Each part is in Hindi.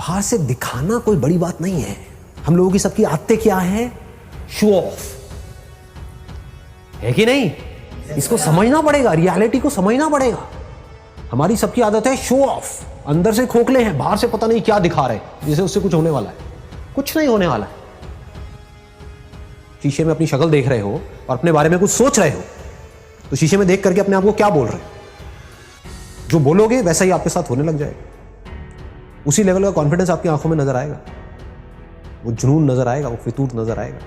बाहर से दिखाना कोई बड़ी बात नहीं है। हम लोगों की सबकी आदतें क्या है? शो ऑफ, है कि नहीं? इसको समझना पड़ेगा, रियलिटी को समझना पड़ेगा। हमारी सबकी आदत है शो ऑफ, अंदर से खोखले हैं, बाहर से पता नहीं क्या दिखा रहे हैं जैसे उससे कुछ होने वाला है। कुछ नहीं होने वाला है। शीशे में अपनी शक्ल देख रहे हो और अपने बारे में कुछ सोच रहे हो तो शीशे में देख करके अपने आप को क्या बोल रहे हो? जो बोलोगे वैसा ही आपके साथ होने लग जाएगा। उसी लेवल का कॉन्फिडेंस आपकी आंखों में नजर आएगा, वो जुनून नजर आएगा, वो फितूर नजर आएगा,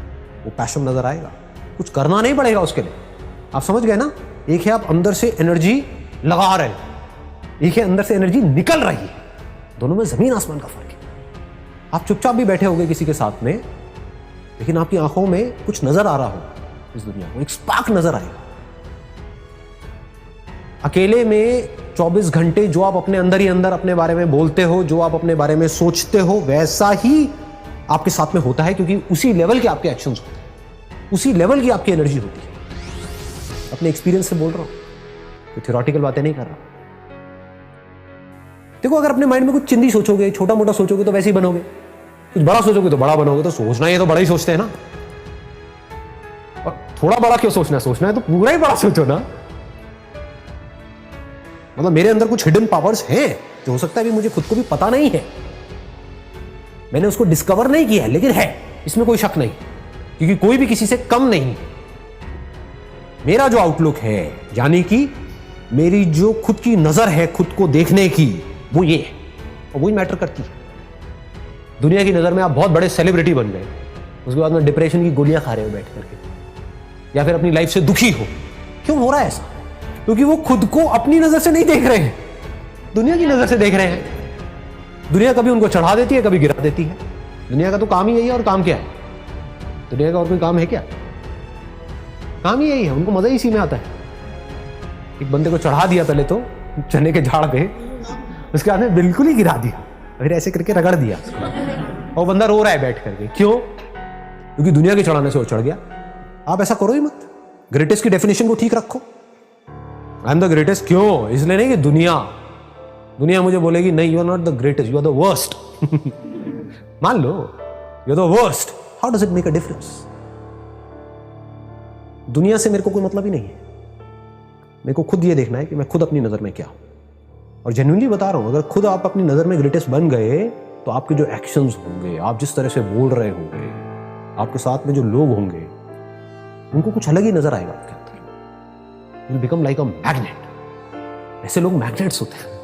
वो पैशन नजर आएगा। कुछ करना नहीं पड़ेगा उसके लिए। आप समझ गए ना? एक है आप अंदर से एनर्जी लगा रहे हो, एक है अंदर से एनर्जी निकल रही है। दोनों में जमीन आसमान का फर्क है। आप चुपचाप भी बैठे होंगे किसी के साथ में, लेकिन आपकी आंखों में कुछ नजर आ रहा होगा, इस दुनिया को एक स्पार्क नजर आएगा। अकेले में 24 घंटे जो आप अपने अंदर ही अंदर अपने बारे में बोलते हो, जो आप अपने बारे में सोचते हो, वैसा ही आपके साथ में होता है, क्योंकि उसी लेवल के आपके एक्शंस होते हैं, उसी लेवल की आपकी एनर्जी होती है। अपने एक्सपीरियंस से बोल रहा हूं, तो थ्योरेटिकल बातें नहीं कर रहा। देखो, अगर अपने माइंड में कुछ चिंदी सोचोगे, छोटा मोटा सोचोगे तो वैसे ही बनोगे, कुछ बड़ा सोचोगे तो बड़ा बनोगे। तो सोचना ही है तो बड़ा ही सोचते हैं ना। और थोड़ा बड़ा क्यों सोचना है? सोचना है तो पूरा ही बड़ा सोचो ना। मतलब मेरे अंदर कुछ हिडन पावर्स हैं जो हो सकता है कि मुझे खुद को भी पता नहीं है, मैंने उसको डिस्कवर नहीं किया है, लेकिन है, इसमें कोई शक नहीं, क्योंकि कोई भी किसी से कम नहीं। मेरा जो आउटलुक है, यानी कि मेरी जो खुद की नजर है खुद को देखने की, वो ये है, और वही मैटर करती है। दुनिया की नजर में आप बहुत बड़े सेलिब्रिटी बन गए, उसके बाद में डिप्रेशन की गोलियां खा रहे हो बैठ करके, या फिर अपनी लाइफ से दुखी हो। क्यों हो रहा है ऐसा? क्योंकि वो खुद को अपनी नजर से नहीं देख रहे हैं, दुनिया की नजर से देख रहे हैं। दुनिया कभी उनको चढ़ा देती है, कभी गिरा देती है। दुनिया का तो काम ही यही है। और काम क्या है दुनिया का? और कोई काम है क्या? काम ही यही है। उनको मजा ही इसी में आता है। एक बंदे को चढ़ा दिया पहले तो चने के झाड़ पे, उसके बाद में बिल्कुल ही गिरा दिया, फिर ऐसे करके रगड़ दिया और बंदा रो रहा है बैठ करके। क्यों? क्योंकि दुनिया के चढ़ाने से वो चढ़ गया। आप ऐसा करो ही मत। ग्रेटेस्ट की डेफिनेशन को ठीक रखो। I am the greatest. क्यों? इसलिए नहीं कि दुनिया मुझे बोलेगी नहीं, you are not the greatest, you are the worst. मान लो you are the worst, how does it make a difference? दुनिया से मेरे को कोई मतलब ही नहीं है। मेरे को खुद ये देखना है कि मैं खुद अपनी नजर में क्या हूं। और जेन्युइनली बता रहा हूं, अगर खुद आप अपनी नजर में ग्रेटेस्ट बन गए तो आपके जो एक्शंस होंगे, आप जिस तरह से बोल रहे होंगे, आपके साथ में जो लोग होंगे, उनको कुछ अलग ही नजर आएगा आपके अंदर। You will become like a magnet. ऐसे लोग मैग्नेट्स होते हैं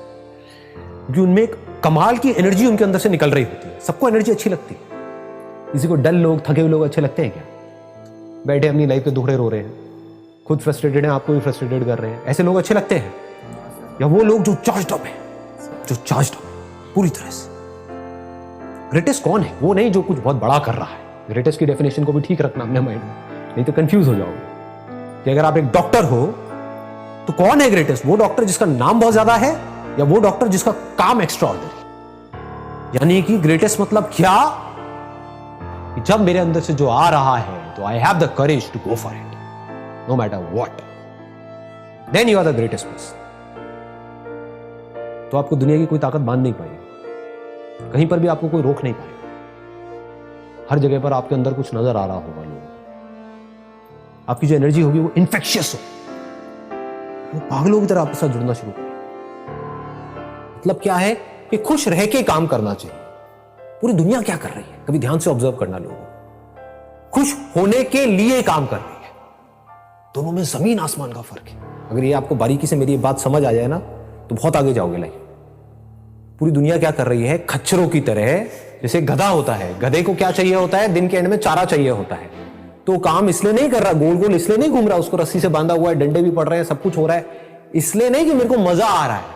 क्योंकि उनमें एक कमाल की एनर्जी उनके अंदर से निकल रही होती है। सबको एनर्जी अच्छी लगती है। किसी को डल लोग, थके हुए लोग अच्छे लगते हैं क्या? बैठे अपनी लाइफ पे दुखड़े रो रहे हैं, खुद फ्रस्ट्रेटेड हैं, आपको भी फ्रस्ट्रेटेड कर रहे हैं, ऐसे लोग अच्छे लगते हैं? या वो लोग जो चार्ज्ड अप है, जो चार्ज्ड अप पूरी तरह से? ग्रेटेस्ट कौन है? वो नहीं जो कुछ बहुत बड़ा कर रहा है। ग्रेटेस्ट की डेफिनेशन को भी ठीक रखना अपने माइंड में, नहीं तो कंफ्यूज हो जाओगे। कि अगर आप एक डॉक्टर हो तो कौन है ग्रेटेस्ट? वो डॉक्टर जिसका नाम बहुत ज्यादा है, या वो डॉक्टर जिसका काम एक्स्ट्राऑर्डिनरी? यानी कि ग्रेटेस्ट मतलब क्या? कि जब मेरे अंदर से जो आ रहा है तो I have the courage to go for it, no matter what, then you are the greatest person. तो आपको दुनिया की कोई ताकत बांध नहीं पाएगी, कहीं पर भी आपको कोई रोक नहीं पाएगा। हर जगह पर आपके अंदर कुछ नजर आ रहा होगा लोगों को। आपकी जो एनर्जी होगी वो इन्फेक्शियस हो, वो पागलों की तरह आपके साथ जुड़ना शुरू करें। मतलब क्या है कि खुश रह के काम करना चाहिए। पूरी दुनिया क्या कर रही है, कभी ध्यान से ऑब्जर्व करना। लोगों खुश होने के लिए काम कर रही है। दोनों में जमीन आसमान का फर्क है। अगर ये आपको बारीकी से मेरी ये बात समझ आ जाए ना तो बहुत आगे जाओगे लाइफ। पूरी दुनिया क्या कर रही है? खच्चरों की तरह, जैसे गधा होता है, गधे को क्या चाहिए होता है? दिन के एंड में चारा चाहिए होता है। तो काम इसलिए नहीं कर रहा, गोल गोल इसलिए नहीं घूम रहा, उसको रस्सी से बांधा हुआ है, डंडे भी पड़ रहे हैं, सब कुछ हो रहा है, इसलिए नहीं कि मेरे को मजा आ रहा है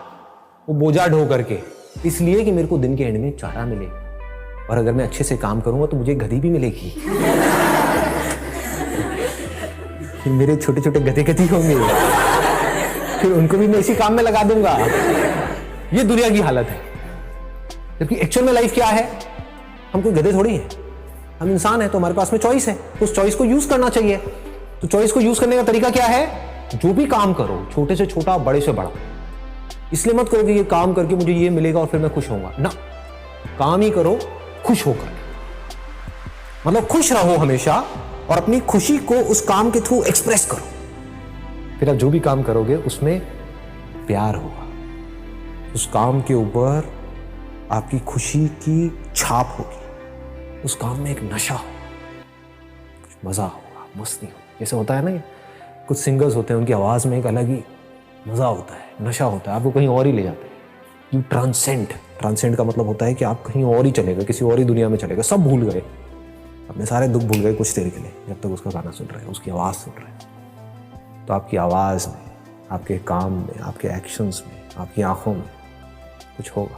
वो बोझा ढो करके, इसलिए कि मेरे को दिन के एंड में चारा मिले। और अगर मैं अच्छे से काम करूंगा तो मुझे गधी भी मिलेगी। फिर मेरे छोटे छोटे गधे गधी होंगे, फिर उनको भी मैं इसी काम में लगा दूंगा। ये दुनिया की हालत है। जबकि एक्चुअल में लाइफ क्या है? हम कोई गधे थोड़ी हैं, हम इंसान हैं। तो हमारे पास में चॉइस है, उस चॉइस को यूज करना चाहिए। तो चॉइस को यूज करने का तरीका क्या है? जो भी काम करो, छोटे से छोटा, बड़े से बड़ा, इसलिए मत करो कि ये काम करके मुझे ये मिलेगा और फिर मैं खुश होऊंगा ना। काम ही करो खुश होकर, मतलब खुश रहो हमेशा और अपनी खुशी को उस काम के थ्रू एक्सप्रेस करो। फिर आप जो भी काम करोगे उसमें प्यार होगा, उस काम के ऊपर आपकी खुशी की छाप होगी, उस काम में एक नशा हो, मजा होगा, मस्ती हो। जैसे होता है ना, कुछ सिंगर्स होते हैं उनकी आवाज में एक अलग ही मजा होता है, नशा होता है, आपको कहीं और ही ले जाते हैं। यू ट्रांसेंड का मतलब होता है कि आप कहीं और ही चले गए, किसी और ही दुनिया में चले गए, सब भूल गए, अपने सारे दुख भूल गए कुछ देर के लिए, जब तक उसका गाना सुन रहे हैं, उसकी आवाज़ सुन रहे हैं। तो आपकी आवाज़ में, आपके काम में, आपके एक्शंस में, आपकी आंखों में कुछ होगा।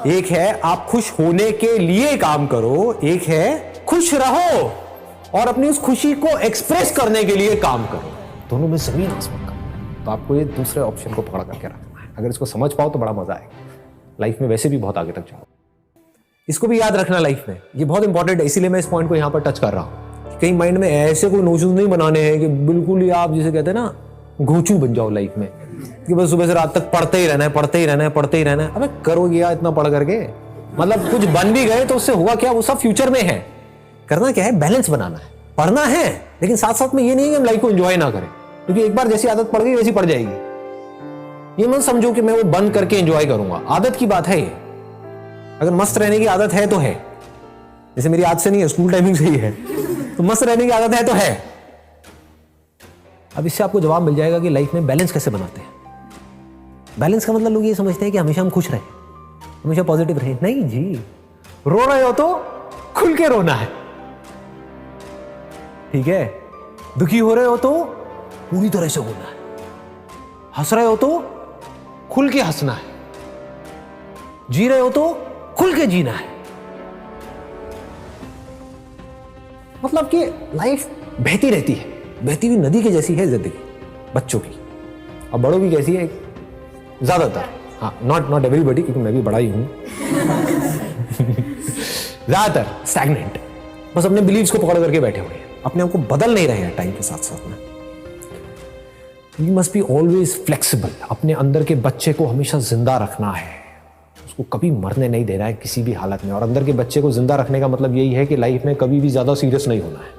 एक है आप खुश होने के लिए काम करो, एक है खुश रहो और अपनी उस खुशी को एक्सप्रेस करने के लिए काम करो। दोनों में जमीन आसमान का। तो आपको ये दूसरे ऑप्शन को पकड़ करके रखना है। अगर इसको समझ पाओ तो बड़ा मजा आएगा, लाइफ में वैसे भी बहुत आगे तक जाओ। इसको भी याद रखना लाइफ में, ये बहुत इंपॉर्टेंट है, इसीलिए मैं इस पॉइंट को यहां पर टच कर रहा हूं। कहीं माइंड में ऐसे कोई नोशन नहीं बनाने हैं कि बिल्कुल ही आप जिसे कहते हैं ना घोंचू बन जाओ लाइफ में, कि बस सुबह से रात तक पढ़ते ही रहना है, पढ़ते ही रहना है, पढ़ते ही रहना है। अबे करोगे यार इतना पढ़ करके, मतलब कुछ बन भी गए तो उससे हुआ क्या, वो सब फ्यूचर में है। करना क्या है, बैलेंस बनाना है, पढ़ना है, लेकिन साथ साथ में ये नहीं है कि हम लाइफ को एंजॉय ना करें, क्योंकि एक बार जैसी आदत पड़ गई वैसी पड़ जाएगी। ये मत समझो कि मैं वो बंद करके एंजॉय करूंगा, आदत की बात है ये। अगर मस्त रहने की आदत है तो है, जैसे मेरी आदत से नहीं है, स्कूल टाइमिंग से ही है, तो मस्त रहने की आदत है तो है। अब इससे आपको जवाब मिल जाएगा कि लाइफ में बैलेंस कैसे बनाते हैं। बैलेंस का मतलब लोग ये समझते हैं कि हमेशा हम खुश रहें, हमेशा पॉजिटिव रहें। नहीं जी, रो रहे हो तो खुल के रोना है, ठीक है। दुखी हो रहे हो तो पूरी तरह से होना है, हंस रहे हो तो खुल के हंसना है, जी रहे हो तो खुल के जीना है। मतलब कि लाइफ बहती रहती है, बहती हुई नदी के जैसी है जिंदगी बच्चों की, और बड़ों की कैसी है ज्यादातर, हाँ नॉट एवरीबॉडी, क्योंकि मैं भी बड़ा ही हूं ज्यादातर स्टैग्नेंट, बस अपने बिलीव्स को पकड़ करके बैठे हुए हैं, अपने आप को बदल नहीं रहे हैं टाइम के साथ साथ में। You must be always flexible, अपने अंदर के बच्चे को हमेशा जिंदा रखना है, उसको कभी मरने नहीं देना है किसी भी हालत में। और अंदर के बच्चे को जिंदा रखने का मतलब यही है कि लाइफ में कभी भी ज्यादा सीरियस नहीं होना है।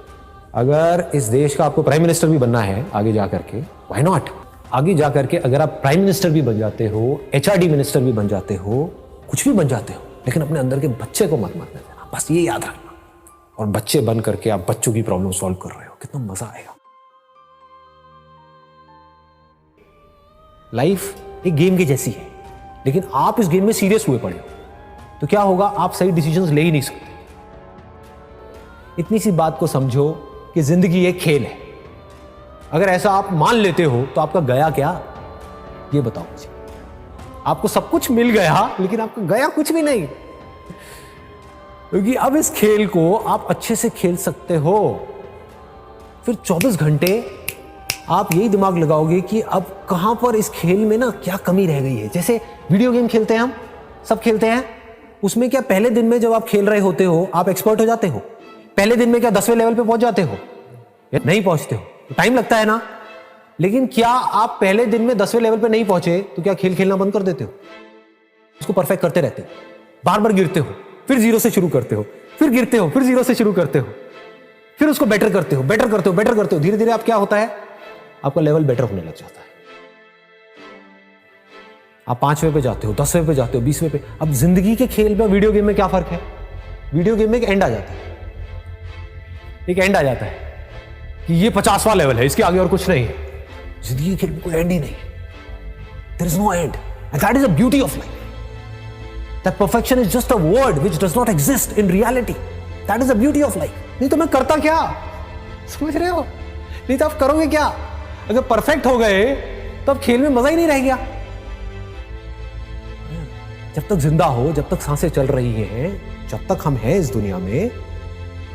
अगर इस देश का आपको प्राइम मिनिस्टर भी बनना है आगे जाकर के, व्हाई नॉट, आगे जाकर के अगर आप प्राइम मिनिस्टर भी बन जाते हो, HRD मिनिस्टर भी बन जाते हो, कुछ भी बन जाते हो, लेकिन अपने अंदर के बच्चे को मत मरने देना, बस ये याद रखना। और बच्चे बन करके आप बच्चों की प्रॉब्लम सॉल्व कर रहे हो, कितना मजा आएगा। लाइफ एक गेम की जैसी है, लेकिन आप इस गेम में सीरियस हुए पड़े हो तो क्या होगा, आप सही डिसीजंस ले ही नहीं सकते। इतनी सी बात को समझो कि जिंदगी एक खेल है। अगर ऐसा आप मान लेते हो तो आपका गया क्या, ये बताओ मुझे। आपको सब कुछ मिल गया लेकिन आपका गया कुछ भी नहीं, क्योंकि अब इस खेल को आप अच्छे से खेल सकते हो। फिर 24 घंटे आप यही दिमाग लगाओगे कि अब कहां पर इस खेल में ना क्या कमी रह गई है। जैसे वीडियो गेम खेलते हैं, हम सब खेलते हैं, उसमें क्या पहले दिन में जब आप खेल रहे होते हो आप एक्सपर्ट हो जाते हो? पहले दिन में क्या 10वें लेवल पे पहुंच जाते हो? नहीं पहुंचते हो, टाइम लगता है ना। लेकिन क्या आप पहले दिन में 10वें लेवल पे नहीं पहुंचे तो क्या खेल खेलना बंद कर देते हो? उसको परफेक्ट करते रहते हो, बार बार गिरते हो, फिर जीरो से शुरू करते हो, फिर गिरते हो, फिर जीरो से शुरू करते हो, फिर उसको बेटर करते हो, बेटर करते हो, बेटर करते हो। धीरे धीरे आप क्या होता है, आपका लेवल बेटर होने लग जाता है। आप 5वें पे जाते हो, 10वें पे जाते हो, 20वें पे। अब जिंदगी के खेल में वीडियो गेम में क्या फर्क है? वीडियो गेम में एक एंड आ जाता है, एक एंड आ जाता है कि ये 50वां लेवल है, इसके आगे और कुछ नहीं है। जिंदगी के खेल में कोई एंड ही नहीं है, there is no end, and that is the beauty of life. That perfection is just a word which does not exist in reality. That is the beauty of life. नहीं तो मैं करता क्या, समझ रहे हो? नहीं तो आप करोगे क्या? अगर परफेक्ट हो गए तो अब खेल में मजा ही नहीं रह गया। जब तक जिंदा हो, जब तक सांसें चल रही हैं, जब तक हम हैं इस दुनिया में,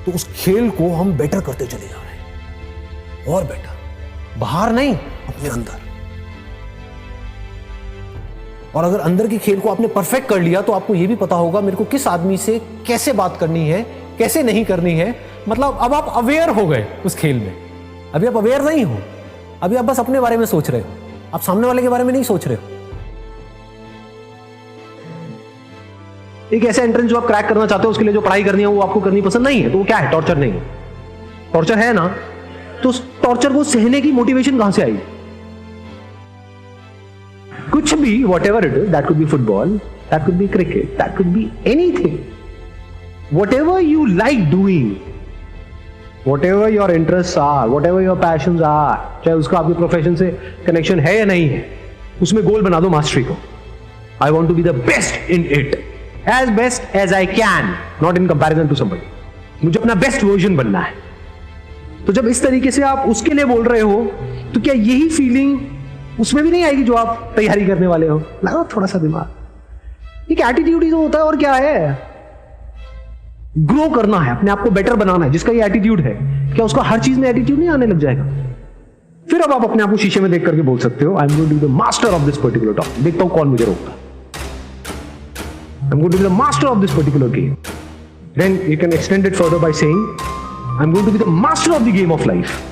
तो उस खेल को हम बेटर करते चले जा रहे हैं, और बेटर, बाहर नहीं, अपने अंदर। और अगर अंदर के खेल को आपने परफेक्ट कर लिया तो आपको यह भी पता होगा मेरे को किस आदमी से कैसे बात करनी है, कैसे नहीं करनी है। मतलब अब आप अवेयर हो गए उस खेल में। अभी आप अवेयर नहीं हो, अभी आप बस अपने बारे में सोच रहे हो, आप सामने वाले के बारे में नहीं सोच रहे हो। एक ऐसा एंट्रेंस जो आप क्रैक करना चाहते हो, उसके लिए जो पढ़ाई करनी है वो आपको करनी पसंद नहीं है, तो वो क्या है? टॉर्चर नहीं है। टॉर्चर है ना, तो उस टॉर्चर को सहने की मोटिवेशन कहां से आएगी? कुछ भी, whatever it is, that could be football, that could be cricket, that could be anything, whatever you like doing, whatever your interest are, whatever your passion are, चाहे उसका आपके प्रोफेशन से कनेक्शन है या नहीं है, उसमें गोल बना दो मास्टरी को। I want to be the best in it, as best as I can, not in comparison to somebody. मुझे अपना बेस्ट वर्जन बनना है। तो जब इस तरीके से आप उसके लिए बोल रहे हो, तो क्या यही फीलिंग उसमें भी नहीं आएगी जो आप तैयारी करने वाले हो? लगाओ थोड़ा सा दिमाग। एक एटीट्यूड ही तो होता है, और क्या है? ग्रो करना है, अपने आप को बेटर बनाना है। जिसका ये एटीट्यूड है, क्या उसका हर चीज में एटीट्यूड नहीं आने लग जाएगा? फिर अब आप अपने आप को शीशे में देख करके बोल सकते हो, I am going to be the master of this particular topic. देखता हूं कौन मुझे रोकता है। I am going to be the master of this particular game. Then you can extend it further by saying, I am going to be the master of the game of life.